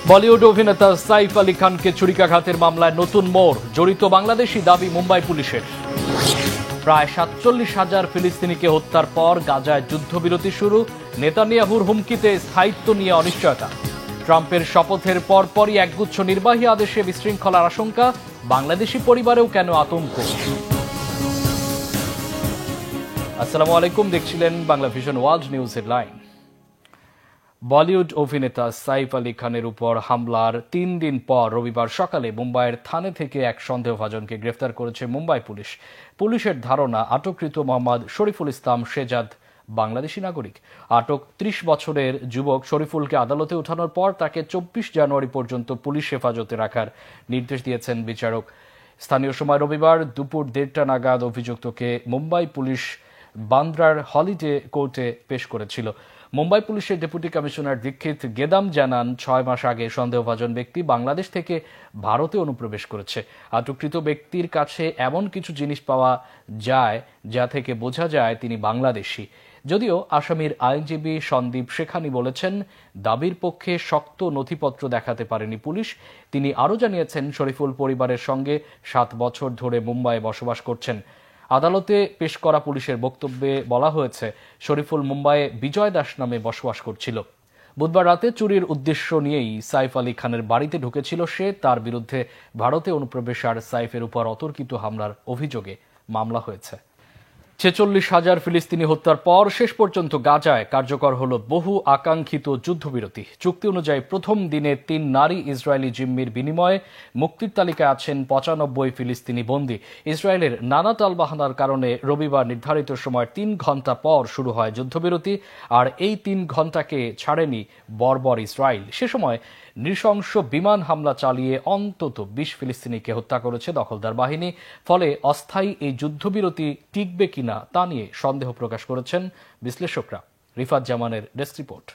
বলিউড অভিনেতা সাইফ আলী খানকে ছুরিকাঘাতের মামলায় নতুন মোড়, জড়িত বাংলাদেশি দাবি মুম্বাই পুলিশের। প্রায় ৪৭,০০০ ফিলিস্তিনিকে হত্যার পর গাজায় যুদ্ধবিরতি শুরু, নেতানিয়াহুর হুমকিতে স্থায়িত্ব নিয়ে অনিশ্চয়তা। ট্রাম্পের শপথের পরপরই একগুচ্ছ নির্বাহী আদেশে বিশৃঙ্খলার আশঙ্কা, বাংলাদেশি পরিবারেও কেন আতঙ্ক? আসসালামু আলাইকুম, দেখছিলেন Bangla vision world news headline. Bollywood অভিনেতা সাইফ আলী খানের উপর হামলার ৩ দিন পর রবিবার সকালে মুম্বাইয়ের থানে থেকে এক সন্দেহভাজনকে গ্রেফতার করেছে মুম্বাই পুলিশ। পুলিশের ধারণা আটককৃত মোহাম্মদ শরীফুল ইসলাম শেজাদ বাংলাদেশি নাগরিক। আটক ৩০ বছরের যুবক শরীফুলকে আদালতে ওঠানোর পর তাকে ২৪ জানুয়ারি পর্যন্ত পুলিশ হেফাজতে রাখার নির্দেশ দিয়েছেন বিচারক। স্থানীয় সময় রবিবার দুপুর ১:৩০ নাগাদ অভিযুক্তকে মুম্বাই পুলিশ বান্দ্রার হলিডে কোর্টে পেশ করেছিল। মুম্বাই পুলিশের ডেপুটি কমিশনার দীক্ষিত গেদাম জানান, ৬ মাস আগে সন্দেহভাজন ব্যক্তি বাংলাদেশ থেকে ভারতে অনুপ্রবেশ করেছে। আটককৃত ব্যক্তির কাছে এমন কিছু জিনিস পাওয়া যায় যা থেকে বোঝা যায় তিনি বাংলাদেশি। যদিও আসামির আইনজীবী সন্দীপ শেখানি বলেছেন, দাবির পক্ষে শক্ত নথিপত্র দেখাতে পারেনি পুলিশ। তিনি আরও জানিয়েছেন, শরীফুল পরিবারের সঙ্গে ৭ বছর ধরে মুম্বাইয়ে বসবাস করছেন। আদালতে পেশ করা পুলিশের বক্তব্যে বলা হয়েছে, শরীফুল মুম্বাইয়ে বিজয় দাস নামে বসবাস করছিল। বুধবার রাতে চুরির উদ্দেশ্য নিয়েই সাইফ আলী খানের বাড়িতে ঢুকেছিল সে। তার বিরুদ্ধে ভারতে অনুপ্রবেশ আর সাইফের উপর অতর্কিত হামলার অভিযোগে মামলা হয়েছে। ৪৬,০০০ ফিলিস্তিনি হত্যার পর শেষ পর্যন্ত গাজায় কার্যকর হল বহু আকাঙ্ক্ষিত যুদ্ধবিরতি। চুক্তি অনুযায়ী প্রথম দিনে ৩ নারী ইসরায়েলি জিম্মির বিনিময়ে মুক্তির তালিকায় আছেন ৯৫ ফিলিস্তিনি বন্দী। ইসরায়েলের নানা টালবাহানার কারণে রবিবার নির্ধারিত সময় ৩ ঘণ্টা পর শুরু হয় যুদ্ধবিরতি। আর এই ৩ ঘণ্টাকে ছাড়েনি বর্বর ইসরায়েল। সে সময় নৃশংস বিমান হামলা চালিয়ে অন্তত ২০ ফিলিস্তিনিকে হত্যা করেছে দখলদার বাহিনী। ফলে অস্থায়ী এই যুদ্ধবিরতি টিকবে কিনা তা নিয়ে সন্দেহ প্রকাশ করেছেন বিশ্লেষকরা। রিফাত জামানের ডেস্ক রিপোর্ট।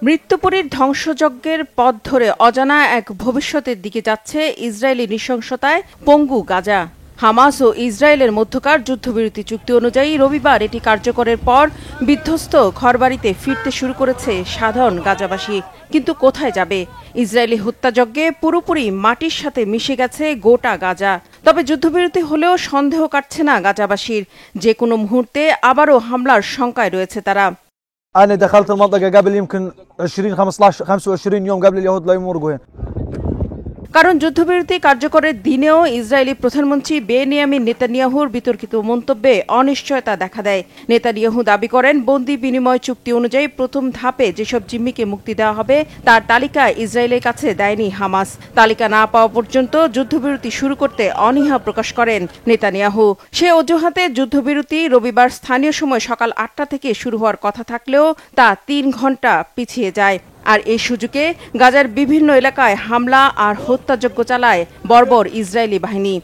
মৃত্যুপুরীর ধ্বংসযজ্ঞের পথ ধরে অজানা এক ভবিষ্যতের দিকে যাচ্ছে ইসরায়েলি নৃশংসতায় পঙ্গু গাজা। হামাস ও ইসরায়েলের মধ্যকার যুদ্ধবিরতি চুক্তি অনুযায়ী রবিবার এটি কার্যকরের পর বিধ্বস্ত ঘরবাড়িতে ফিরতে শুরু করেছে সাধারণ গাজাবাসী। কিন্তু কোথায় যাবে? ইসরায়েলি হত্যাযজ্ঞে পুরোপুরি মাটির সাথে মিশে গেছে গোটা গাজা। তবে যুদ্ধবিরতি হলেও সন্দেহ কাটছে না গাজাবাসীর, যে কোনো মুহূর্তে আবারও হামলার শঙ্কায় রয়েছে তারা। أنا دخلت المنطقة قبل يمكن 20-25 يوم قبل اليهود لا يمرقوا هنا। কারণ যুদ্ধবিরতি কার্যকরের দিনেও ইসরায়েলি প্রধানমন্ত্রী বেনিয়ামিন নেতানিয়াহুর বিতর্কিত মন্তব্যে অনিশ্চয়তা দেখা দেয়। নেতানিয়াহু দাবি করেন, বন্দি বিনিময় চুক্তি অনুযায়ী প্রথম ধাপে যেসব জিম্মিকে মুক্তি দেওয়া হবে তার তালিকা ইসরায়েলের কাছে দেয়নি হামাস। তালিকা না পাওয়া পর্যন্ত যুদ্ধবিরতি শুরু করতে অনীহা প্রকাশ করেন নেতানিয়াহু। সে অজুহাতে যুদ্ধবিরতি রবিবার স্থানীয় সময় সকাল ৮টা থেকে শুরু হওয়ার কথা থাকলেও তা ৩ ঘণ্টা পিছিয়ে যায়। আর এই সুযোগে গাজার বিভিন্ন এলাকায় হামলা আর হত্যাযজ্ঞ চালায় বর্বর ইসরায়েলি বাহিনী।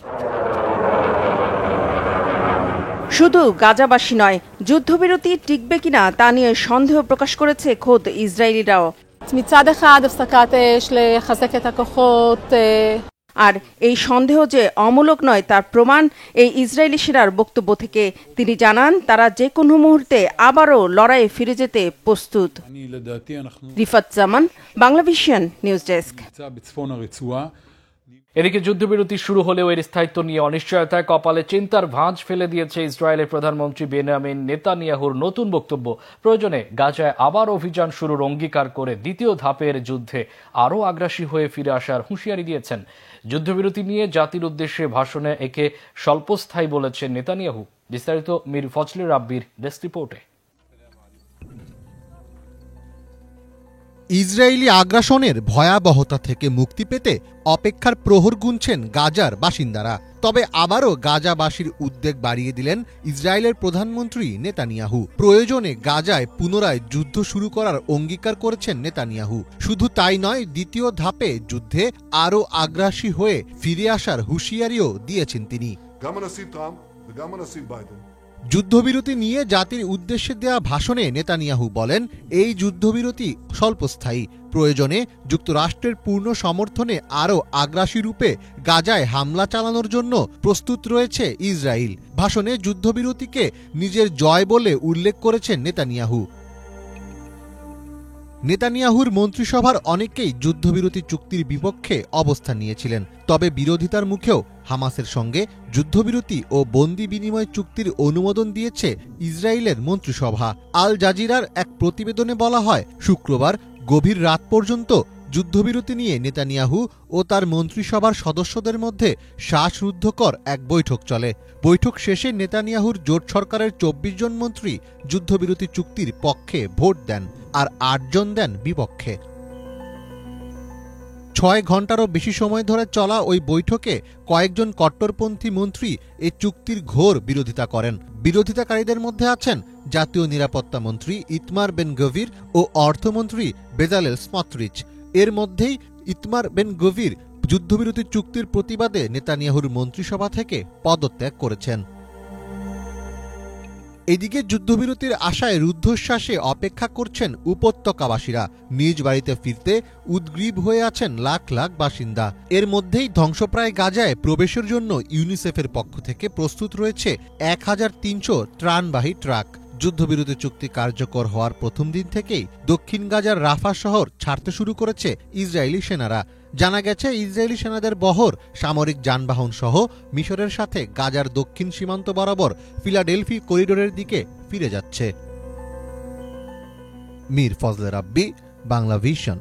শুধু গাজাবাসী নয়, যুদ্ধবিরতি টিকবে কিনা তা নিয়ে সন্দেহ প্রকাশ করেছে খোদ ইসরায়েলিরাও। מצד אחד הפסקת אש לחזק את הכוחות আর এই সন্দেহ যে অমূলক নয় তার প্রমাণ এই ইসরায়েলি সেনার বক্তব্য থেকে। তিনি জানান, তারা যে কোনো মুহূর্তে আবারও লড়াইয়ে ফিরে যেতে প্রস্তুত। রিফাত জামান, বাংলা ভিশন নিউজ ডেস্ক। এদিকে যুদ্ধবিরতি শুরু হলেও এর স্থায়িত্ব নিয়ে অনিশ্চয়তায় কপালে চিন্তার ভাঁজ ফেলে দিয়েছে ইসরায়েলের প্রধানমন্ত্রী বেনিয়ামিন নেতানিয়াহুর নতুন বক্তব্য। প্রয়োজনে গাজায় আবার অভিযান শুরুর অঙ্গীকার করে দ্বিতীয় ধাপের যুদ্ধে আরও আগ্রাসী হয়ে ফিরে আসার হুঁশিয়ারি দিয়েছেন। যুদ্ধবিরতি নিয়ে জাতির উদ্দেশ্যে ভাষণে একে স্বল্পস্থায়ী বলেছেন নেতানিয়াহু। বিস্তারিত মীর ফজলে রাব্বির ডেস্ক রিপোর্টে। ইসরায়েলি আগ্রাসনের ভয়াবহতা থেকে মুক্তি পেতে অপেক্ষার প্রহর গুনছেন গাজার বাসিন্দারা। তবে আবারও গাজাবাসীর উদ্বেগ বাড়িয়ে দিলেন ইসরায়েলের প্রধানমন্ত্রী নেতানিয়াহু। প্রয়োজনে গাজায় পুনরায় যুদ্ধ শুরু করার অঙ্গীকার করেছেন নেতানিয়াহু। শুধু তাই নয়, দ্বিতীয় ধাপে যুদ্ধে আরও আগ্রাসী হয়ে ফিরে আসার হুঁশিয়ারিও দিয়েছেন তিনি। যুদ্ধবিরতি নিয়ে জাতির উদ্দেশ্যে দেয়া ভাষণে নেতানিয়াহু বলেন, এই যুদ্ধবিরতি স্বল্পস্থায়ী। প্রয়োজনে যুক্তরাষ্ট্রের পূর্ণ সমর্থনে আরও আগ্রাসী রূপে গাজায় হামলা চালানোর জন্য প্রস্তুত রয়েছে ইসরায়েল। ভাষণে যুদ্ধবিরতিকে নিজের জয় বলে উল্লেখ করেছেন নেতানিয়াহু। নেতানিয়াহুর মন্ত্রিসভার অনেকেই যুদ্ধবিরতি চুক্তির বিপক্ষে অবস্থান নিয়েছিলেন। তবে বিরোধিতার মুখেও হামাসের সঙ্গে যুদ্ধবিরতি ও বন্দি বিনিময় চুক্তির অনুমোদন দিয়েছে ইসরায়েলের মন্ত্রিসভা। আল জাজিরার এক প্রতিবেদনে বলা হয়, শুক্রবার গভীর রাত পর্যন্ত যুদ্ধবিরতি নিয়ে নেতানিয়াহু ও তার মন্ত্রিসভার সদস্যদের মধ্যে শ্বাসরুদ্ধকর এক বৈঠক চলে। বৈঠক শেষে নেতানিয়াহুর জোট সরকারের ২৪ জন মন্ত্রী যুদ্ধবিরতি চুক্তির পক্ষে ভোট দেন আর ৮ জন দেন বিপক্ষে। ৬ ঘণ্টারও বেশি সময় ধরে চলা ওই বৈঠকে কয়েকজন কট্টরপন্থী মন্ত্রী এ চুক্তির ঘোর বিরোধিতা করেন। বিরোধিতাকারীদের মধ্যে আছেন জাতীয় নিরাপত্তা মন্ত্রী ইতমার বেন গভির ও অর্থমন্ত্রী বেজালেল স্মোট্রিচ। এর মধ্যেই ইতমার বেন গভির যুদ্ধবিরতি চুক্তির প্রতিবাদে নেতানিয়াহুর মন্ত্রিসভা থেকে পদত্যাগ করেছেন। এদিকে যুদ্ধবিরতির আশায় রুদ্ধশ্বাসে অপেক্ষা করছেন উপত্যকাবাসীরা। নিজ বাড়িতে ফিরতে উদ্গ্রীব হয়ে আছেন লাখ লাখ বাসিন্দা। এর মধ্যেই ধ্বংসপ্রায় গাজায় প্রবেশের জন্য ইউনিসেফের পক্ষ থেকে প্রস্তুত রয়েছে ১৩০০ ত্রাণবাহী ট্রাক। যুদ্ধবিরতি চুক্তি কার্যকর হওয়ার প্রথম দিন থেকেই দক্ষিণ গাজার রাফা শহর ছাড়তে শুরু করেছে ইসরায়েলি সেনারা। জানা গেছে, ইসরায়েলি সেনাদের বহর সামরিক যানবাহন সহ মিশরের সাথে গাজার দক্ষিণ সীমান্ত বরাবর ফিলাডেলফি করিডোরের দিকে ফিরে যাচ্ছে। মীর ফজলে রাব্বি, বাংলা ভিশন।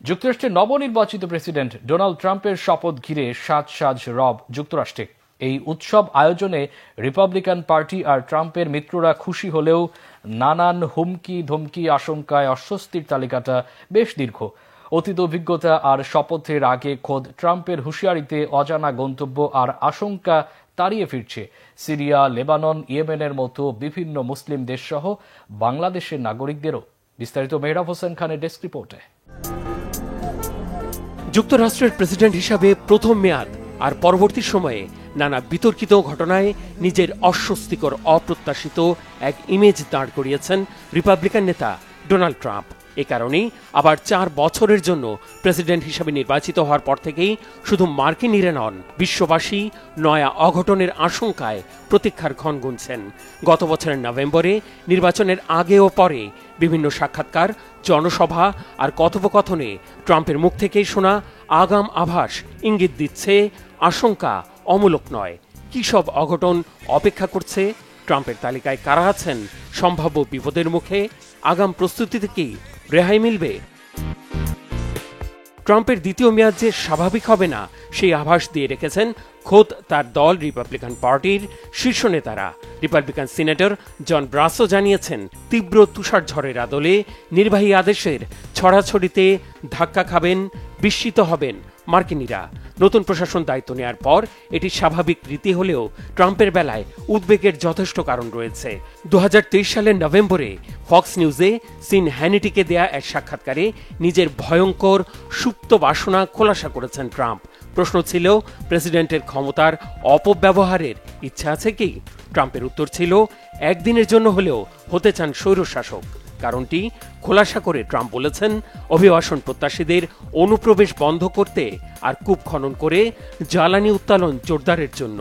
যুক্তরাষ্ট্রের নবনির্বাচিত প্রেসিডেন্ট ডোনাল্ড ট্রাম্পের শপথ ঘিরে সাজ রব যুক্তরাষ্ট্রে। এই উৎসব আয়োজনে রিপাবলিকান পার্টি আর ট্রাম্পের মিত্ররা খুশি হলেও নানান হুমকি ধমকি আশঙ্কায় অস্বস্তির তালিকাটা বেশ দীর্ঘ। অতীত অভিজ্ঞতা আর শপথের আগে খোদ ট্রাম্পের হুঁশিয়ারিতে অজানা গন্তব্য আর আশঙ্কা তাড়িয়ে ফিরছে সিরিয়া, লেবানন, ইয়েমেনের মতো বিভিন্ন মুসলিম দেশসহ বাংলাদেশের নাগরিকদেরও। বিস্তারিত মেহরাব হোসেন খানের ডেস্ক রিপোর্টে। যুক্তরাষ্ট্রের প্রেসিডেন্ট হিসাবে প্রথম মেয়াদ আর পরবর্তী সময়ে নানা বিতর্কিত ঘটনায় নিজের অস্বস্তিকর অপ্রত্যাশিত এক ইমেজ দাঁড় করিয়েছেন রিপাবলিকান নেতা ডোনাল্ড ট্রাম্প। এ কারণেই আবার ৪ বছরের জন্য প্রেসিডেন্ট হিসেবে নির্বাচিত হওয়ার পর থেকেই শুধু মার্কিনীরা নন, বিশ্ববাসী নয়া অঘটনের আশঙ্কায় প্রতীক্ষার ক্ষণ গুনছেন। গত বছরের নভেম্বরে নির্বাচনের আগে ও পরে বিভিন্ন সাক্ষাৎকার, জনসভা আর কথোপকথনে ট্রাম্পের মুখ থেকেই শোনা আগাম আভাস ইঙ্গিত দিচ্ছে আশঙ্কা অমূলক নয়। কি সব অঘটন অপেক্ষা করছে? ট্রাম্পের তালিকায় কারা আছেন সম্ভাব্য বিপদের মুখে? আগাম প্রস্তুতি থেকেই রেহাই মিলবে? ট্রাম্পের দ্বিতীয় মেয়াদ যে স্বাভাবিক হবে না সেই আভাস দিয়ে রেখেছেন খোদ তার দল রিপাবলিকান পার্টির শীর্ষ নেতারা। রিপাবলিকান সিনেটর জন ব্রাসও জানিয়েছেন, তীব্র তুষার ঝড়ের আদলে নির্বাহী আদেশের ছড়াছড়িতে ধাক্কা খাবেন, বিস্মিত হবেন মার্কিনীরা। নতুন প্রশাসন দায়িত্ব নেওয়ার পর এটি স্বাভাবিক রীতি হলেও ট্রাম্পের বেলায় উদ্বেগের যথেষ্ট কারণ রয়েছে। ২০২৩ সালের নভেম্বরে ফক্স নিউজে সিন হ্যানিটিকে দেয়া এক সাক্ষাৎকারে নিজের ভয়ঙ্কর সুপ্ত বাসনা খোলাসা করেছেন ট্রাম্প। প্রশ্ন ছিল, প্রেসিডেন্টের ক্ষমতার অপব্যবহারের ইচ্ছা আছে কি? ট্রাম্পের উত্তর ছিল, একদিনের জন্য হলেও হতে চান স্বৈরশাসক। কারণটি খোলাসা করে ট্রাম্প বলেছেন, অভিবাসন প্রত্যাশীদের অনুপ্রবেশ বন্ধ করতে আর কূপ খনন করে জ্বালানি উত্তোলন জোরদারের জন্য।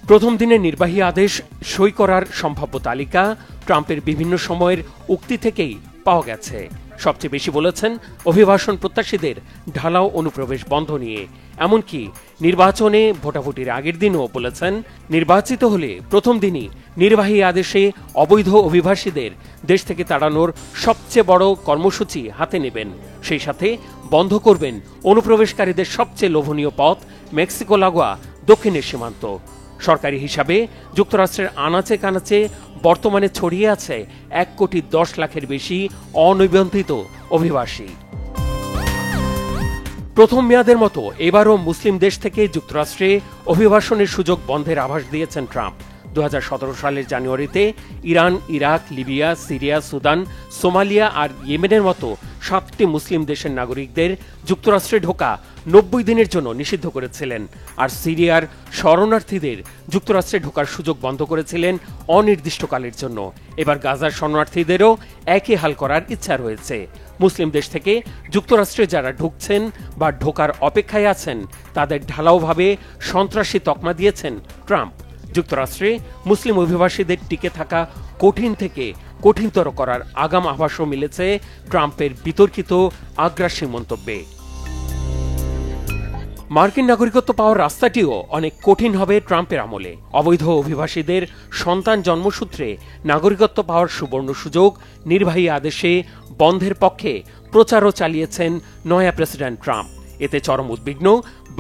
প্রথম দিনের নির্বাহী আদেশ সই করার সম্ভাব্য তালিকা ট্রাম্পের বিভিন্ন সময়ের উক্তি থেকেই পাওয়া গেছে। সবচেয়ে বেশি বলেছেন অভিবাসন প্রত্যাশীদের ঢালাও অনুপ্রবেশ বন্ধ নিয়ে। এমনকি নির্বাচনে ভোটাভুটির আগের দিনও বলেছেন, নির্বাচিত হলে প্রথম দিনই নির্বাহী আদেশে অবৈধ অভিবাসীদের দেশ থেকে তাড়ানোর সবচেয়ে বড় কর্মসূচি হাতে নেবেন। সেই সাথে বন্ধ করবেন অনুপ্রবেশকারীদের সবচেয়ে লোভনীয় পথ মেক্সিকো লাগোয়া দক্ষিণের সীমান্ত। সরকারি হিসাবে যুক্তরাষ্ট্রের আনাচে কানাচে বর্তমানে ছড়িয়ে আছে ১,১০,০০,০০০ বেশি অনিবন্ধিত অভিবাসী। প্রথম মেয়াদের মতো এবারও মুসলিম দেশ থেকে যুক্তরাষ্ট্রে অভিবাসনের সুযোগ বন্ধের আভাস দিয়েছেন ট্রাম্প। ২০১৭ সালের জানুয়ারিতে Iran, Iraq, Libya, Syria, Sudan, Somalia আর ইয়েমেনের মতো ৭টি মুসলিম দেশের নাগরিকদের যুক্তরাষ্ট্রে ঢোকা ৯০ দিনের জন্য নিষিদ্ধ করেছিলেন। আর সিরিয়ার শরণার্থীদের যুক্তরাষ্ট্রে ঢোকার সুযোগ বন্ধ করেছিলেন অনির্দিষ্টকালের জন্য। এবার গাজার শরণার্থীদেরও একই হাল করার ইচ্ছা রয়েছে। মুসলিম দেশ থেকে যুক্তরাষ্ট্রে যারা ঢুকছেন বা ঢোকার অপেক্ষায় আছেন তাদের ঢালাওভাবে সন্ত্রাসী তকমা দিয়েছেন ট্রাম্প। যুক্তরাষ্ট্রে মুসলিম অভিবাসীদের টিকে থাকা কঠিন থেকে কঠিনতর করার আগাম আভাসও মিলেছে ট্রাম্পের বিতর্কিত আগ্রাসী মন্তব্যে। মার্কিন নাগরিকত্ব পাওয়ার রাস্তাটিও অনেক কঠিন হবে ট্রাম্পের আমলে। অবৈধ অভিবাসীদের সন্তান জন্মসূত্রে নাগরিকত্ব পাওয়ার সুবর্ণ সুযোগ নির্বাহী আদেশে বন্ধের পক্ষে প্রচারও চালিয়েছেন নয়া প্রেসিডেন্ট ট্রাম্প। এতে চরম উদ্বিগ্ন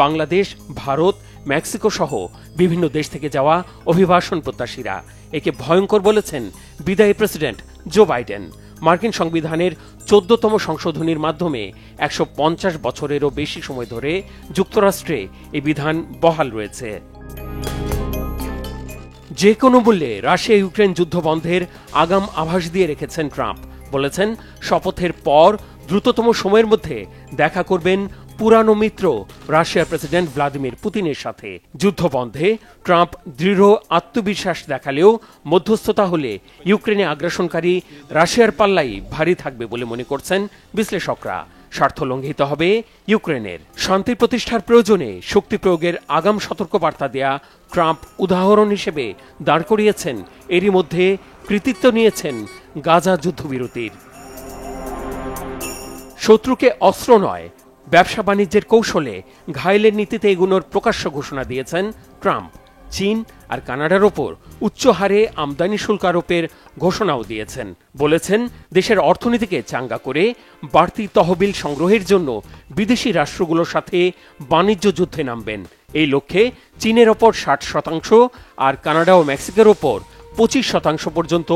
বাংলাদেশ, ভারত, মেক্সিকো সহ বিভিন্ন দেশ থেকে যাওয়া অভিবাসন প্রত্যাশীরা। একে ভয়ঙ্কর বলেছেন বিদায়ী প্রেসিডেন্ট জো বাইডেন। মার্কিন সংবিধানের 14তম সংশোধনীর মাধ্যমে 150 বছরেরও বেশি সময় ধরে যুক্তরাষ্ট্রে এই বিধান বহাল রয়েছে। যে কোনো মূল্যে রাশিয়া ইউক্রেন যুদ্ধ বন্ধের আগাম আভাস দিয়ে রেখেছেন ট্রাম্প। বলেছেন শপথের পর দ্রুততম সময়ের মধ্যে দেখা করবেন পুরানো মিত্র রাশিয়ার প্রেসিডেন্ট ভ্লাদিমির পুতিনের সাথে। যুদ্ধ বন্ধে ট্রাম্প দৃঢ় আত্মবিশ্বাস দেখালেও মধ্যস্থতা হলে ইউক্রেনে আগ্রাসনকারী রাশিয়ার পাল্লাই ভারী থাকবে বলে মনে করছেন বিশ্লেষকরা। স্বার্থ লঙ্ঘিত হবে ইউক্রেনের। শান্তি প্রতিষ্ঠার প্রয়োজনে শক্তি প্রয়োগের আগাম সতর্কবার্তা দেয়া ট্রাম্প উদাহরণ হিসেবে দাঁড় করিয়েছেন এরই মধ্যে কৃতিত্ব নিয়েছেন গাজা যুদ্ধবিরতির। শত্রুকে অস্ত্র নয়, ব্যবসা বাণিজ্যের কৌশলে ঘায়েলের নীতিতে এগুনোর প্রকাশ্য ঘোষণা দিয়েছেন ট্রাম্প। চীন আর কানাডার ওপর উচ্চ হারে আমদানি শুল্ক আরোপের ঘোষণাও দিয়েছেন। বলেছেন দেশের অর্থনীতিকে চাঙ্গা করে বাড়তি তহবিল সংগ্রহের জন্য বিদেশি রাষ্ট্রগুলোর সাথে বাণিজ্য যুদ্ধে নামবেন। এই লক্ষ্যে চীনের ওপর 60% আর কানাডা ও মেক্সিকোর ওপর 25% পর্যন্ত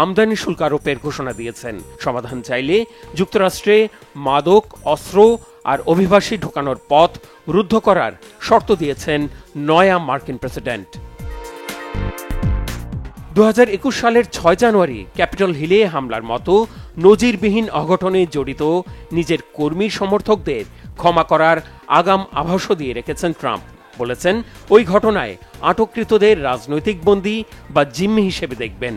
আমদানি শুল্ক আরোপের ঘোষণা দিয়েছেন। সমাধান চাইলে যুক্তরাষ্ট্রে মাদক, অস্ত্র আর অভিবাসী ঢোকানোর পথ রুদ্ধ করার শর্ত দিয়েছেন নয়া মার্কিন প্রেসিডেন্ট। 2021 সালের 6 জানুয়ারি ক্যাপিটল হিলে হামলার মতো নজিরবিহীন অঘটনে জড়িত নিজের কর্মী সমর্থকদের ক্ষমা করার আগাম আভাসও দিয়ে রেখেছেন ট্রাম্প। বলেছেন ওই ঘটনায় আটককৃতদের রাজনৈতিক বন্দী বা জিম্মি হিসেবে দেখবেন।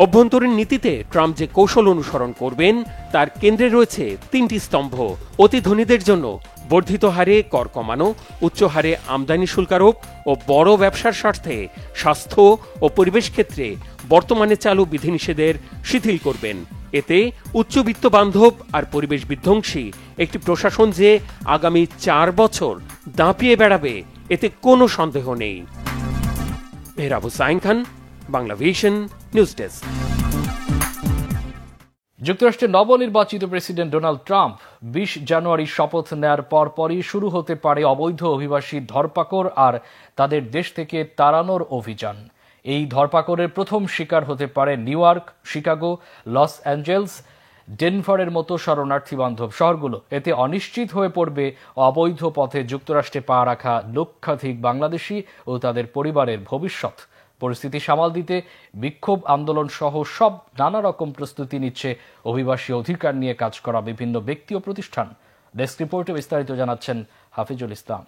অভ্যন্তরীণ নীতিতে ট্রাম্প যে কৌশল অনুসরণ করবেন তার কেন্দ্রে রয়েছে 3টি স্তম্ভ। অতি ধনীদের জন্য বর্ধিত হারে কর কমানো, উচ্চ হারে আমদানি শুল্ক আরোপ ও বড় ব্যবসার স্বার্থে স্বাস্থ্য ও পরিবেশ ক্ষেত্রে বর্তমানে চালু বিধিনিষেধের শিথিল করবেন। এতে উচ্চবিত্ত বান্ধব আর পরিবেশ বিধ্বংসী একটি প্রশাসন যে আগামী 4 বছর দাপিয়ে বেড়াবে এতে কোনো সন্দেহ নেই। Mehrab Hussain Khan, Bangla vision news desk. যুক্তরাষ্ট্রের নবনির্বাচিত প্রেসিডেন্ট ডোনাল্ড ট্রাম্প 20 জানুয়ারি শপথ নেয়ার পরপরই শুরু হতে পারে অবৈধ অভিবাসী ধরপাকড় আর তাদের দেশ থেকে তাড়ানোর অভিযান। এই ধরপাকড়ের প্রথম শিকার হতে পারে New York, Chicago, Los Angeles, ডেনভারের মতো শরণার্থী বান্ধব শহরগুলো। এতে অনিশ্চিত হয়ে পড়বে অবৈধ পথে যুক্তরাষ্ট্রে পা রাখা লক্ষাধিক বাংলাদেশি ও তাদের পরিবারের ভবিষ্যৎ। পরিস্থিতি সামাল দিতে বিক্ষোভ আন্দোলন সহ সব নানা রকম প্রস্তুতি নিচ্ছে অভিবাসী অধিকার নিয়ে কাজ করা বিভিন্ন ব্যক্তি ও প্রতিষ্ঠান। ডেস্ক রিপোর্টে বিস্তারিত জানাচ্ছেন হাফিজুল ইসলাম।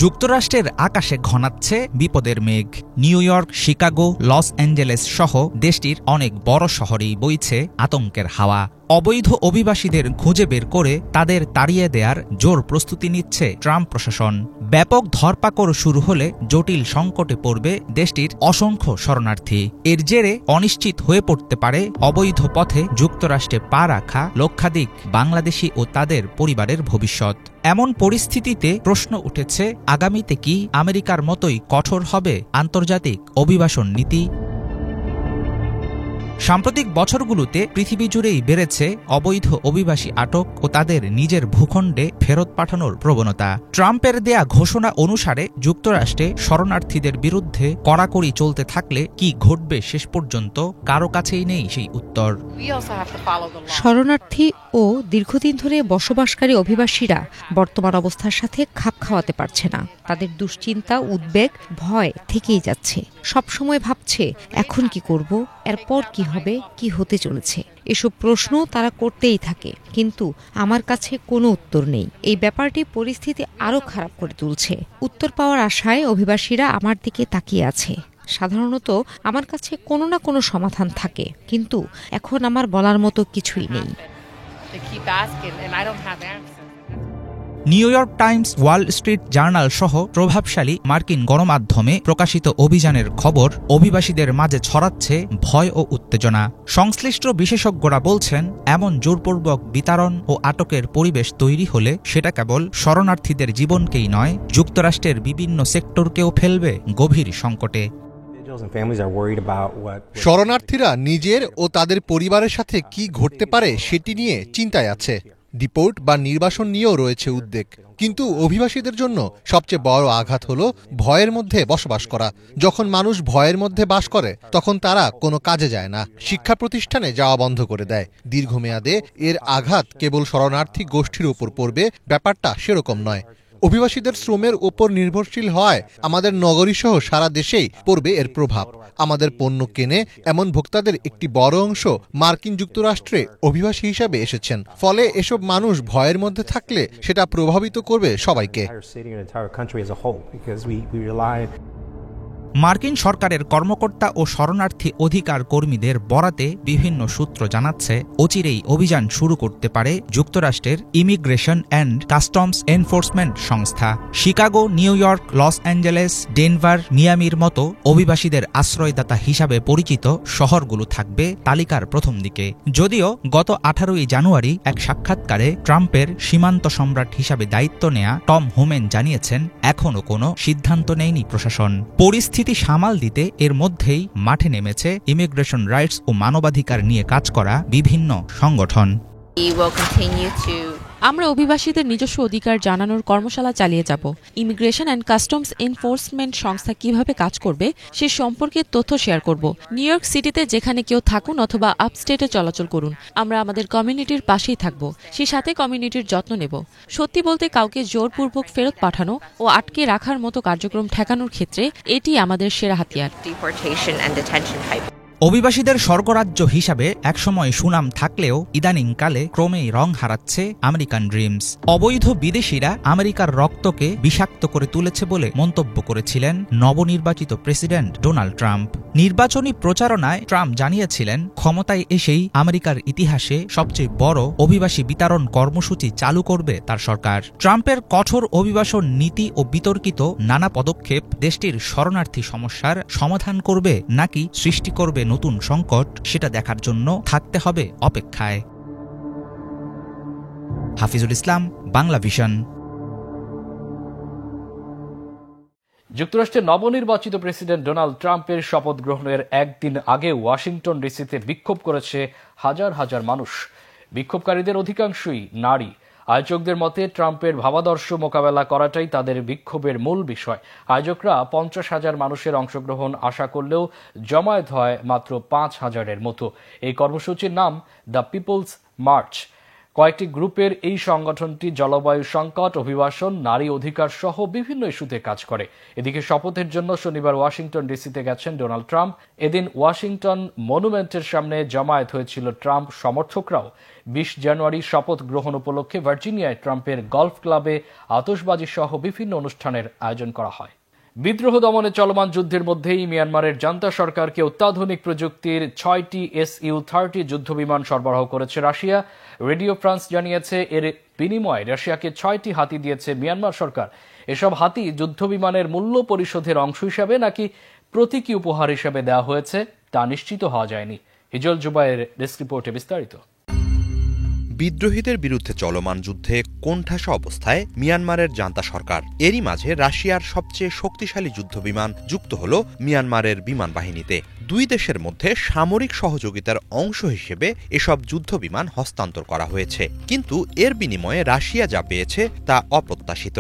যুক্তরাষ্ট্রের আকাশে ঘনাচ্ছে বিপদের মেঘ। New York, Chicago, Los Angeles সহ দেশটির অনেক বড় শহরেই বইছে আতঙ্কের হাওয়া। অবৈধ অভিবাসীদের খুঁজে বের করে তাদের তাড়িয়ে দেয়ার জোর প্রস্তুতি নিচ্ছে ট্রাম্প প্রশাসন। ব্যাপক ধরপাকড় শুরু হলে জটিল সংকটে পড়বে দেশটির অসংখ্য শরণার্থী। এর জেরে অনিশ্চিত হয়ে পড়তে পারে অবৈধ পথে যুক্তরাষ্ট্রে পা রাখা লক্ষাধিক বাংলাদেশি ও তাদের পরিবারের ভবিষ্যৎ। এমন পরিস্থিতিতে প্রশ্ন উঠেছে, আগামীতে কি আমেরিকার মতোই কঠোর হবে আন্তর্জাতিক অভিবাসন নীতি? সাম্প্রতিক বছরগুলোতে পৃথিবী জুড়েই বেড়েছে অবৈধ অভিবাসী আটক ও তাদের নিজের ভূখণ্ডে ফেরত পাঠানোর প্রবণতা। ট্রাম্পের দেয়া ঘোষণা অনুসারে যুক্তরাষ্ট্রে শরণার্থীদের বিরুদ্ধে কড়াকড়ি চলতে থাকলে কি ঘটবে শেষ পর্যন্ত কারো কাছেই নেই সেই উত্তর। শরণার্থী ও দীর্ঘদিন ধরে বসবাসকারী অভিবাসীরা বর্তমান অবস্থার সাথে খাপ খাওয়াতে পারছে না। তাদের দুশ্চিন্তা, উদ্বেগ, ভয় থেকেই যাচ্ছে। সবসময় ভাবছে এখন কি করব, এরপর কি হবে, কি হতে চলেছে। এসব প্রশ্ন তারা করতেই থাকে, কিন্তু আমার কাছে কোনো উত্তর নেই। এই ব্যাপারটি পরিস্থিতি আরো খারাপ করে তুলছে। উত্তর পাওয়ার আশায় অভিবাসীরা আমার দিকে তাকিয়ে আছে। সাধারণত আমার কাছে কোনো না কোনো সমাধান থাকে, কিন্তু এখন আমার বলার মতো কিছুই নেই। New York Times, Wall Street journal সহ প্রভাবশালী মার্কিন গণমাধ্যমে প্রকাশিত অভিযানের খবর অভিবাসীদের মাঝে ছড়াচ্ছে ভয় ও উত্তেজনা। সংশ্লিষ্ট বিশেষজ্ঞরা বলছেন, এমন জোরপূর্বক বিতাড়ন ও আটকের পরিবেশ তৈরি হলে সেটা কেবল শরণার্থীদের জীবনকেই নয়, যুক্তরাষ্ট্রের বিভিন্ন সেক্টরকেও ফেলবে গভীর সংকটে। শরণার্থীরা নিজের ও তাদের পরিবারের সাথে কি ঘটতে পারে সেটি নিয়ে চিন্তায় আছে। ডিপোর্ট বা নির্বাসন নিয়েও রয়েছে উদ্বেগ। কিন্তু অভিবাসীদের জন্য সবচেয়ে বড় আঘাত হলো ভয়ের মধ্যে বসবাস করা। যখন মানুষ ভয়ের মধ্যে বাস করে তখন তারা কোনো কাজে যায় না, শিক্ষা প্রতিষ্ঠানে যাওয়া বন্ধ করে দেয়। দীর্ঘমেয়াদে এর আঘাত কেবল শরণার্থী গোষ্ঠীর উপর পড়বে, ব্যাপারটা সেরকম নয়। অভিবাসীদের শ্রমের উপর নির্ভরশীল হয় আমাদের নগরীসহ সারা দেশেই পড়বে এর প্রভাব। আমাদের পণ্য কেনে এমন ভোক্তাদের একটি বড় অংশ মার্কিন যুক্তরাষ্ট্রে অভিবাসী হিসাবে এসেছেন। ফলে এসব মানুষ ভয়ের মধ্যে থাকলে সেটা প্রভাবিত করবে সবাইকে। মার্কিন সরকারের কর্মকর্তা ও শরণার্থী অধিকার কর্মীদের বরাতে বিভিন্ন সূত্র জানাচ্ছে, অচিরেই অভিযান শুরু করতে পারে যুক্তরাষ্ট্রের ইমিগ্রেশন অ্যান্ড কাস্টমস এনফোর্সমেন্ট সংস্থা। Chicago, New York, Los Angeles, Denver, মিয়ামির মতো অভিবাসীদের আশ্রয়দাতা হিসাবে পরিচিত শহরগুলো থাকবে তালিকার প্রথম দিকে। যদিও গত 18 জানুয়ারি এক সাক্ষাৎকারে ট্রাম্পের সীমান্ত সম্রাট হিসাবে দায়িত্ব নেয়া টম হোমেন জানিয়েছেন, এখনও কোনো সিদ্ধান্ত নেয়নি প্রশাসন। পরিস্থিতি সামাল দিতে এর মধ্যেই মাঠে নেমেছে ইমিগ্রেশন রাইটস ও মানবাধিকার নিয়ে কাজ করা বিভিন্ন সংগঠন। আমরা অভিবাসীদের নিজস্ব অধিকার জানানোর কর্মশালা চালিয়ে যাব। ইমিগ্রেশন অ্যান্ড কাস্টমস এনফোর্সমেন্ট সংস্থা কিভাবে কাজ করবে সে সম্পর্কে তথ্য শেয়ার করব। নিউ ইয়র্ক সিটিতে যেখানে কেউ থাকুন অথবা আপস্টেটে চলাচল করুন, আমরা আমাদের কমিউনিটির পাশেই থাকব, সেই সাথে কমিউনিটির যত্ন নেব। সত্যি বলতে, কাউকে জোরপূর্বক ফেরত পাঠানো ও আটকে রাখার মতো কার্যক্রম ঠেকানোর ক্ষেত্রে এটি আমাদের সেরা হাতিয়ার। অভিবাসীদের স্বর্গরাজ্য হিসাবে একসময় সুনাম থাকলেও ইদানিংকালে ক্রমেই রং হারাচ্ছে আমেরিকান ড্রিমস। অবৈধ বিদেশিরা আমেরিকার রক্তকে বিষাক্ত করে তুলেছে বলে মন্তব্য করেছিলেন নবনির্বাচিত প্রেসিডেন্ট ডোনাল্ড ট্রাম্প। নির্বাচনী প্রচারণায় ট্রাম্প জানিয়েছিলেন, ক্ষমতায় এসেই আমেরিকার ইতিহাসে সবচেয়ে বড় অভিবাসী বিতরণ কর্মসূচি চালু করবে তার সরকার। ট্রাম্পের কঠোর অভিবাসন নীতি ও বিতর্কিত নানা পদক্ষেপ দেশটির শরণার্থী সমস্যার সমাধান করবে নাকি সৃষ্টি করবে নতুন সংকট, সেটা দেখার জন্য থাকতে হবে অপেক্ষায়। হাফিজুল ইসলাম, বাংলা ভিশন। যুক্তরাষ্ট্রের নবনির্বাচিত প্রেসিডেন্ট ডোনাল্ড ট্রাম্পের শপথ গ্রহণের একদিন আগে ওয়াশিংটন ডিসিতে বিক্ষোভ করেছে হাজার হাজার মানুষ। বিক্ষোভকারীদের অধিকাংশই নারী। আয়োজকদের মতে ট্রাম্পের ভাবাদর্শ মোকাবেলা করাটাই তাদের বিক্ষোভের মূল বিষয়। আয়োজকরা 50,000 মানুষের অংশগ্রহণ আশা করলেও জমায়েত হয় মাত্র 5,000-এর মতো। এই কর্মসূচির নাম দ্য পিপলস মার্চ। কয়েকটি গ্রুপের এই সংগঠনটি জলবায়ু সংকট, অভিবাসন, নারী অধিকার সহ বিভিন্ন ইস্যুতে কাজ করে। এদিকে শপথের জন্য শনিবার ওয়াশিংটন ডিসিতে গেছেন ডোনাল্ড ট্রাম্প। এদিন ওয়াশিংটন মনুমেন্টের সামনে জমায়েত হয়েছিল ট্রাম্প সমর্থকরাও। 20 জানুয়ারি শপথ গ্রহণ উপলক্ষে ভার্জিনিয়ায় ট্রাম্পের গলফ ক্লাবে আতশবাজি সহ বিভিন্ন অনুষ্ঠানের আয়োজন করা হয়। বিদ্রোহ দমনে চলমান যুদ্ধের মধ্যেই মিয়ানমারের জান্তা সরকারকে অত্যাধুনিক প্রযুক্তির 6টি Su-30 যুদ্ধবিমান সরবরাহ করেছে রাশিয়া। রেডিও ফ্রান্স জানিয়েছে, এর বিনিময়ে রাশিয়াকে 6টি হাতি দিয়েছে মিয়ানমার সরকার। এসব হাতি যুদ্ধবিমানের মূল্য পরিশোধের অংশ হিসাবে নাকি প্রতীকী উপহার হিসাবে দেওয়া হয়েছে তা নিশ্চিত হওয়া যায়নি। হিজল জুবাইয়ের ডেস্ক রিপোর্টে বিস্তারিত। বিদ্রোহীদের বিরুদ্ধে চলমান যুদ্ধে কোণঠাসা অবস্থায় মিয়ানমারের জান্তা সরকার। এরই মাঝে রাশিয়ার সবচেয়ে শক্তিশালী যুদ্ধবিমান যুক্ত হল মিয়ানমারের বিমান বাহিনীতে। দুই দেশের মধ্যে সামরিক সহযোগিতার অংশ হিসেবে এসব যুদ্ধবিমান হস্তান্তর করা হয়েছে, কিন্তু এর বিনিময়ে রাশিয়া যা পেয়েছে তা অপ্রত্যাশিত।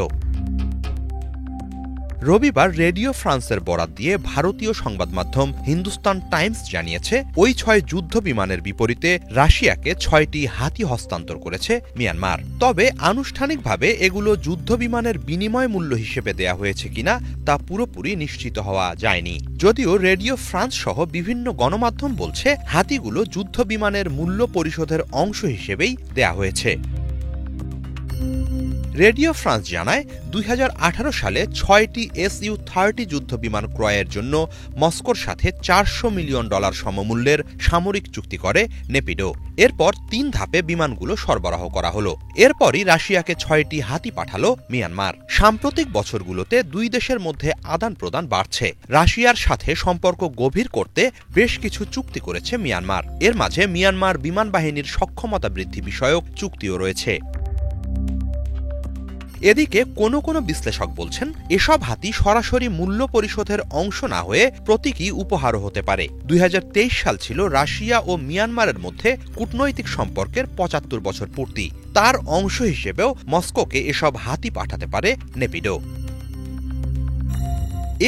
রবিবার রেডিও ফ্রান্সের বরাত দিয়ে ভারতীয় সংবাদ মাধ্যম হিন্দুস্তান টাইমস জানিয়েছে, ওই 6 যুদ্ধ বিমানের বিপরীতে রাশিয়াকে 6টি হাতি হস্তান্তর করেছে মিয়ানমার। তবে আনুষ্ঠানিকভাবে এগুলো যুদ্ধ বিমানের বিনিময় মূল্য হিসেবে দেয়া হয়েছে কিনা তা পুরোপুরি নিশ্চিত হওয়া যায়নি। যদিও রেডিও ফ্রান্স সহ বিভিন্ন গণমাধ্যম বলছে, হাতিগুলো যুদ্ধ বিমানের মূল্য পরিশোধের অংশ হিসেবেই দেয়া হয়েছে। রেডিও ফ্রান্স জানায় 2018 সালে 6টি Su-30 যুদ্ধ বিমান ক্রয়ের জন্য মস্কোর সাথে $400 মিলিয়ন সমমূল্যের সামরিক চুক্তি করে নেপিডো। এরপর 3 ধাপে বিমানগুলো সরবরাহ করা হলো। এরপরই রাশিয়াকে 6টি হাতি পাঠালো মিয়ানমার। সাম্প্রতিক বছরগুলোতে দুই দেশের মধ্যে আদান প্রদান বাড়ছে। রাশিয়ার সাথে সম্পর্ক গভীর করতে বেশ কিছু চুক্তি করেছে মিয়ানমার। এর মাঝে মিয়ানমার বিমান বাহিনীর সক্ষমতা বৃদ্ধি বিষয়ক চুক্তিও রয়েছে। এদিকে কোনো কোনো বিশ্লেষক বলছেন এসব হাতি সরাসরি মূল্য পরিশোধের অংশ না হয়ে প্রতীকী উপহারও হতে পারে। 2023 সাল ছিল রাশিয়া ও মিয়ানমারের মধ্যে কূটনৈতিক সম্পর্কের 75 বছর পূর্তি। তার অংশ হিসেবেও মস্কোকে এসব হাতি পাঠাতে পারে নেপিডো।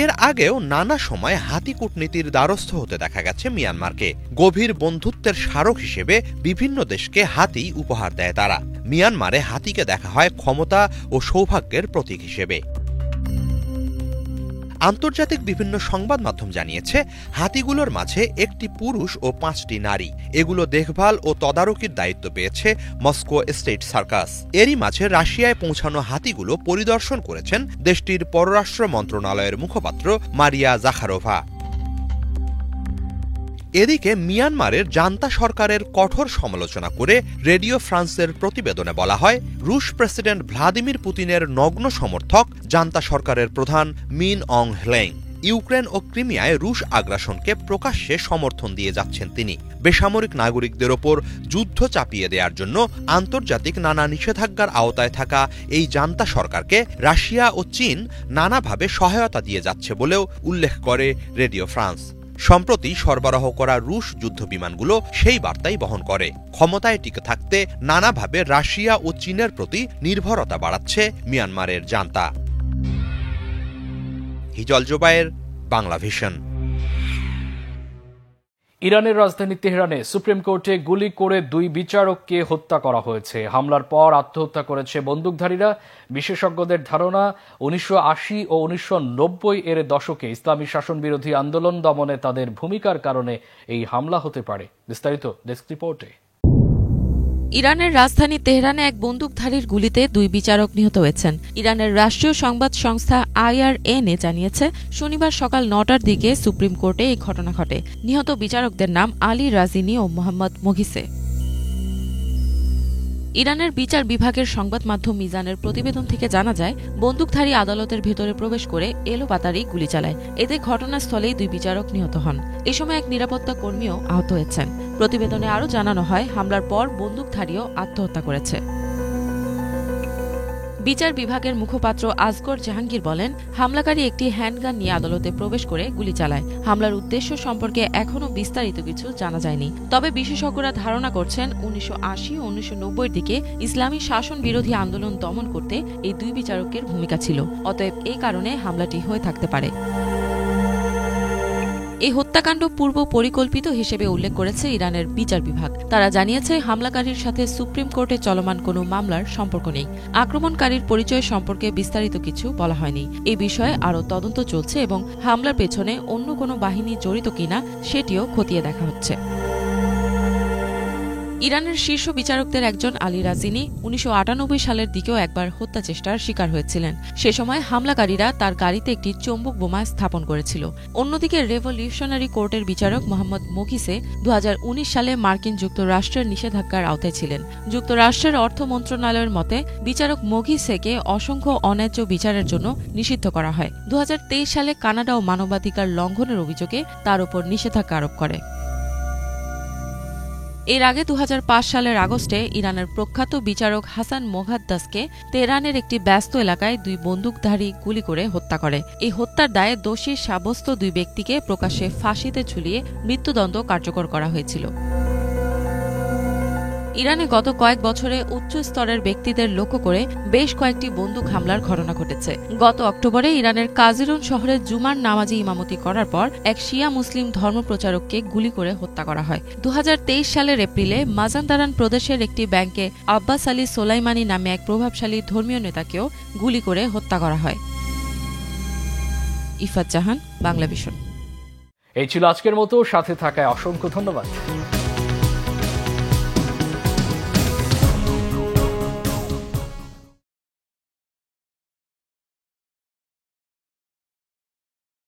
এর আগেও নানা সময় হাতি কূটনীতির দ্বারস্থ হতে দেখা গেছে মিয়ানমারকে। গভীর বন্ধুত্বের স্মারক হিসেবে বিভিন্ন দেশকে হাতি উপহার দেয় তারা। মিয়ানমারে হাতিকে দেখা হয় ক্ষমতা ও সৌভাগ্যের প্রতীক হিসেবে। আন্তর্জাতিক বিভিন্ন সংবাদ মাধ্যম জানিয়েছে হাতিগুলোর মাঝে একটি পুরুষ ও 5টি নারী। এগুলো দেখভাল ও তদারকির দায়িত্ব পেয়েছে মস্কো স্টেট সার্কাস। এরই মাঝে রাশিয়ায় পৌঁছানো হাতিগুলো পরিদর্শন করেছেন দেশটির পররাষ্ট্র মন্ত্রণালয়ের মুখপাত্র মারিয়া জাখারোভা। এদিকে মিয়ানমারের জান্তা সরকারের কঠোর সমালোচনা করে রেডিও ফ্রান্সের প্রতিবেদনে বলা হয়, রুশ প্রেসিডেন্ট ভ্লাদিমির পুতিনের নগ্ন সমর্থক জান্তা সরকারের প্রধান মিন অং হ্লেং ইউক্রেন ও ক্রিমিয়ায় রুশ আগ্রাসনকে প্রকাশ্যে সমর্থন দিয়ে যাচ্ছেন তিনি। বেসামরিক নাগরিকদের ওপর যুদ্ধ চাপিয়ে দেওয়ার জন্য আন্তর্জাতিক নানা নিষেধাজ্ঞার আওতায় থাকা এই জান্তা সরকারকে রাশিয়া ও চীন নানাভাবে সহায়তা দিয়ে যাচ্ছে বলেও উল্লেখ করে রেডিও ফ্রান্স। সম্প্রতি সরবরাহ করা রুশ যুদ্ধ বিমানগুলো সেই বার্তাই বহন করে। ক্ষমতায় টিকে থাকতে নানাভাবে রাশিয়া ও চীনের প্রতি নির্ভরতা বাড়াচ্ছে মিয়ানমারের জান্তা। হিজল জোবায়ের, বাংলা ভিশন। ইরানের রাজধানী তেহরানে সুপ্রিম কোর্টে গুলি করে 2 বিচারককে হত্যা করা হয়েছে। হামলার পর আত্মহত্যা করেছে বন্দুকধারীরা। বিশেষজ্ঞদের ধারণা 1980 ও 1990 এর দশকে ইসলামী শাসন বিরোধী আন্দোলন দমনে তাদের ভূমিকার কারণে এই হামলা হতে পারে। বিস্তারিত ডেস্ক রিপোর্টে। ইরানের রাজধানী তেহরানে এক বন্দুকধারীর গুলিতে 2 বিচারক নিহত হয়েছেন। ইরানের রাষ্ট্রীয় সংবাদ সংস্থা IRNA জানিয়েছে শনিবার সকাল 9টার দিকে সুপ্রিম কোর্টে এই ঘটনা ঘটে। নিহত বিচারকদের নাম আলী রাজিনী ও মোহাম্মদ মঘিসে। ইরানের বিচার বিভাগের সংবাদ মাধ্যম মিজানের প্রতিবেদন থেকে জানা যায়, বন্দুকধারী আদালতের ভেতরে প্রবেশ করে এলোপাতাড়ি গুলি চালায়। এতে ঘটনাস্থলেই 2 বিচারক নিহত হন। এ সময় এক নিরাপত্তা কর্মীও আহত হয়েছেন। প্রতিবেদনে আরও জানানো হয়, হামলার পর বন্দুকধারীও আত্মহত্যা করেছে। বিচার বিভাগের মুখপাত্র আসগর জাহাঙ্গীর বলেন, হামলাকারী একটি হ্যান্ডগান নিয়ে আদালতে প্রবেশ করে গুলি চালায়। হামলার উদ্দেশ্য সম্পর্কে এখনও বিস্তারিত কিছু জানা যায়নি। তবে বিশেষজ্ঞরা ধারণা করছেন 1980 ও 1990 দিকে ইসলামী শাসন বিরোধী আন্দোলন দমন করতে এই 2 বিচারকের ভূমিকা ছিল। অতএব এই কারণে হামলাটি হয়ে থাকতে পারে। এই হত্যাকাণ্ড পূর্ব পরিকল্পিত হিসেবে উল্লেখ করেছে ইরানের বিচার বিভাগ। তারা জানিয়েছে হামলাকারীর সাথে সুপ্রিম কোর্টে চলমান কোনো মামলার সম্পর্ক নেই। আক্রমণকারীর পরিচয় সম্পর্কে বিস্তারিত কিছু বলা হয়নি। এই বিষয়ে আরও তদন্ত চলছে এবং হামলার পেছনে অন্য কোনো বাহিনী জড়িত কিনা সেটিও খতিয়ে দেখা হচ্ছে। ইরানের শীর্ষ বিচারকদের একজন আলী রাজিনী 1998 সালের দিকেও একবার হত্যা চেষ্টার শিকার হয়েছিলেন। সে সময় হামলাকারীরা তার গাড়িতে একটি চৌম্বক বোমা স্থাপন করেছিল। অন্যদিকে রেভলিউশনারি কোর্টের বিচারক মোহাম্মদ মঘিসে 2019 সালে মার্কিন যুক্তরাষ্ট্রের নিষেধাজ্ঞার আওতায় ছিলেন। যুক্তরাষ্ট্রের অর্থ মন্ত্রণালয়ের মতে বিচারক মঘিসেকে অসংখ্য অন্যায্য বিচারের জন্য নিষিদ্ধ করা হয়। 2023 সালে কানাডাও মানবাধিকার লঙ্ঘনের অভিযোগে তার উপর নিষেধাজ্ঞা আরোপ করে। এর আগে 2005 সালের আগস্টে ইরানের প্রখ্যাত বিচারক হাসান মোহাদ্দাসকে তেহরানের একটি ব্যস্ত এলাকায় 2 বন্দুকধারী গুলি করে হত্যা করে। এই হত্যার দায়ে দোষী সাব্যস্ত 2 ব্যক্তিকে প্রকাশ্যে ফাঁসিতে ঝুলিয়ে মৃত্যুদণ্ড কার্যকর করা হয়েছিল। ইরানে গত কয়েক বছরে উচ্চ স্তরের ব্যক্তিদের লক্ষ্য করে বেশ কয়েকটি বন্দুক হামলার ঘটনা ঘটেছে। গত অক্টোবরে ইরানের কাজিরুন শহরে জুমার নামাজে ইমামতি করার পর এক শিয়া মুসলিম ধর্মপ্রচারককে গুলি করে হত্যা করা হয়। 2023 সালের এপ্রিলে মাজানদারান প্রদেশের একটি ব্যাংকে আব্বাস আলী সোলাইমানি নামে এক প্রভাবশালী ধর্মীয় নেতাকেও গুলি করে হত্যা করা হয়। ইফাত জাহান, বাংলা ভিশন। এই ছিল আজকের মতো। সাথে থাকায় অসংখ্য ধন্যবাদ।